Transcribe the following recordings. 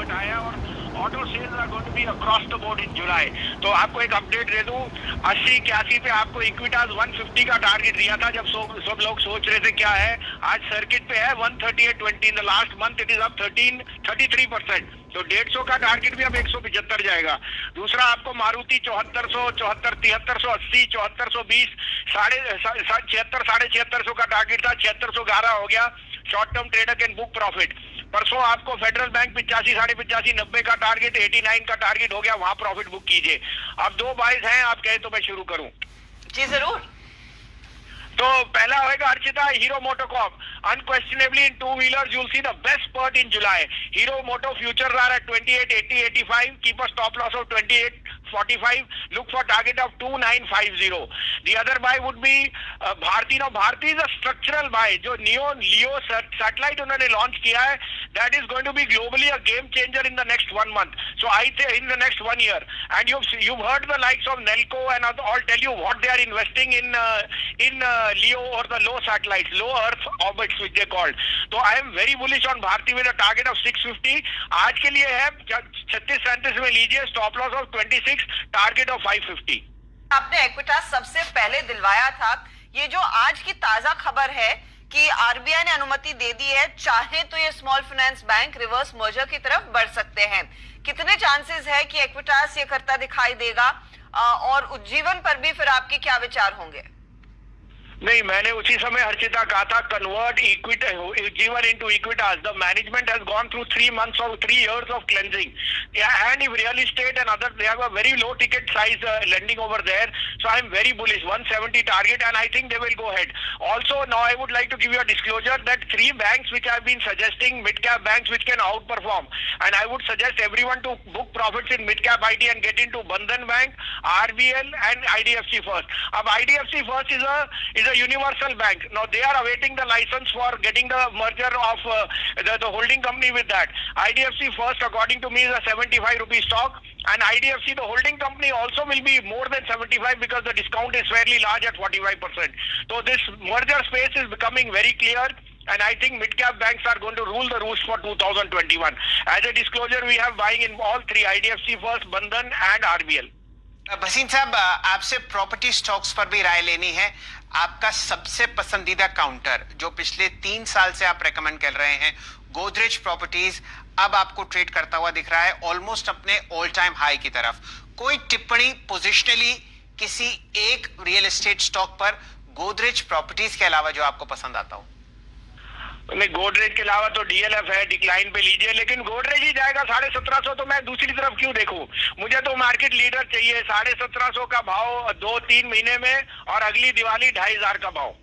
घटाया और auto sales are going to be across the board in July. तो आपको एक अपडेट दे दूं, 80-81 पे आपको इक्विटास 150 का टारगेट दिया था जब सब लोग सोच रहे थे क्या है, आज सर्किट पे है 138.20। In the last month it is up 33%। तो 150 का टारगेट भी अब 175 जाएगा। दूसरा आपको मारुति 7400, 7380, 7420, 7600 का टारगेट था, 7611 हो गया। Short term trader can book profit. परसों आपको फेडरल बैंक 85, 85.5, 90 का टारगेट, 89 का टारगेट हो गया, वहां प्रॉफिट बुक कीजिए। अब 2 बाइज हैं, आप कहें तो मैं शुरू करूं? जी जरूर। तो पहला होगा Archita, hero MotoCorp. Unquestionably in two wheelers you'll see the best spurt in July. Hero Moto futures are at 28.80, 85. Keep a stop loss of 28.45. Look for target of 2950. The other buy would be Bharti. Now Bharti is a structural buy. जो Leo satellite उन्होंने launch किया है, that is going to be globally a game changer in the next 1 month. So I think in the next 1 year. And you've heard the likes of Nelco and all tell you what they are investing in Leo or the low satellites, low Earth orbits which they called. So I am very bullish on Bharti with a target of 650. आज के लिए है 36-37 में लीजिए, stop loss of 26, target of 550। आपने Equitas सबसे पहले दिलवाया था। ये जो आज की ताजा खबर है कि आरबीआई ने अनुमति दे दी है, चाहे तो ये small finance bank reverse merger की तरफ बढ़ सकते हैं। कितने चांसेस है कि इक्विटास ये करता दिखाई देगा, और उज्जीवन पर भी फिर आपके क्या विचार होंगे? नहीं, मैंने उसी समय हर्षिता कहा था, convert Ujjivan into Equitas. The management has gone through 3 months or 3 years of cleansing. Yeah, and if real estate and others, they have a very low ticket size lending over there. So I am very bullish, 170 target, and I think they will go ahead. Also, now I would like to give you a disclosure that 3 banks which I have been suggesting, mid-cap banks which can outperform, and I would suggest everyone to book profits in mid-cap IT and get into Bandhan Bank, RBL and IDFC First. Ab IDFC First is a universal bank. Now they are awaiting the license for getting the merger of the holding company with that. IDFC First, according to me, is a 75 rupee stock, and IDFC, the holding company, also will be more than 75 because the discount is fairly large at 45%. So this merger space is becoming very clear, and I think mid-cap banks are going to rule the roost for 2021. As a disclosure, we have buying in all 3, IDFC First, Bandhan and RBL. Bhasin साहब, आपसे property stocks पर भी राय लेनी है। आपका सबसे पसंदीदा counter जो पिछले 3 साल से आप रेकमेंड कर रहे हैं, गोदरेज प्रॉपर्टीज, अब आपको ट्रेड करता हुआ दिख रहा है ऑलमोस्ट अपने ऑल टाइम हाई की तरफ। कोई टिप्पणी पोजिशनली किसी एक रियल एस्टेट स्टॉक पर गोदरेज प्रॉपर्टीज के अलावा जो आपको पसंद आता हो? नहीं, गोदरेज के अलावा तो डीएलएफ है, डिक्लाइन पे लीजिए, लेकिन गोदरेज ही जाएगा 1750। तो मैं दूसरी तरफ क्यों देखूं? मुझे तो मार्केट लीडर चाहिए। 1750 का भाव 2-3 महीने में, और अगली दिवाली 2500 का भाव।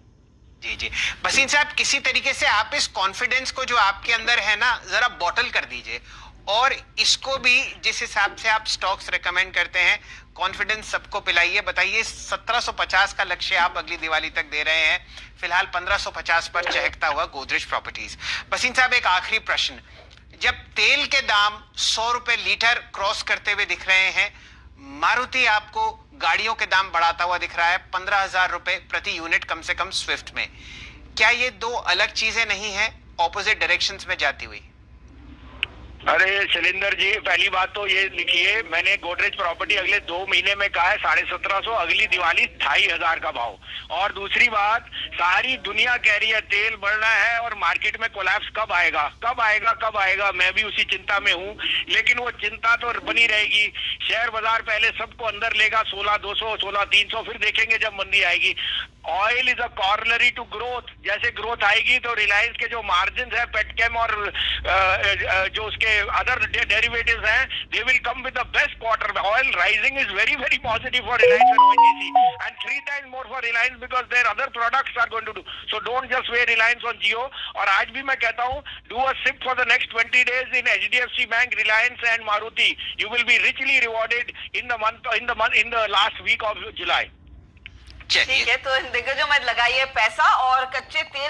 जी जी भसीन साहब, किसी तरीके से आप इस कॉन्फिडेंस को जो आपके अंदर है ना, जरा बॉटल कर दीजिए, और इसको भी जिस हिसाब से आप स्टॉक्स रेकमेंड करते हैं, कॉन्फिडेंस सबको पिलाइए। बताइए, 1750 का लक्ष्य आप अगली दिवाली तक दे रहे हैं, फिलहाल 1550 पर चहकता हुआ गोदरेज प्रॉपर्टीज। भसीन साहब, एक आखिरी प्रश्न, जब तेल के दाम 100 रुपए लीटर क्रॉस करते हुए दिख रहे हैं, मारुति आपको गाड़ियों के दाम बढ़ाता हुआ दिख रहा है 15,000 रुपए प्रति यूनिट कम से कम स्विफ्ट में, क्या ये 2 अलग चीजें नहीं है, ऑपोजिट डायरेक्शंस में जाती हुई? अरे शैलेंद्र जी, पहली बात तो ये लिखिए, मैंने गोदरेज प्रॉपर्टी अगले 2 महीने में कहा है 1750, अगली दिवाली 2500 का भाव। और दूसरी बात, सारी दुनिया कह रही है तेल बढ़ना है और मार्केट में कोलैप्स कब आएगा कब आएगा कब आएगा, मैं भी उसी चिंता में हूँ, लेकिन वो चिंता तो बनी रहेगी। शेयर बाजार पहले सबको अंदर लेगा 16,200, 16,300, फिर देखेंगे जब मंदी आएगी। Oil is a corollary to growth, जैसे ग्रोथ आएगी तो रिलायंस के जो मार्जिन है पेटकेम और जो उसके अदर डेरिवेटिव्स हैं, they will come with the best quarter. Oil rising is very very positive for Reliance and ONGC, and 3 times more for Reliance because their other products are going to do. So don't just weigh Reliance on Jio. और आज भी मैं कहता हूँ, do a SIP for the next 20 days in HDFC Bank, Reliance and Maruti. You will be richly rewarded in the last week of July. ठीक है, तो इन दिग्गजों में लगाइए पैसा और कच्चे तेल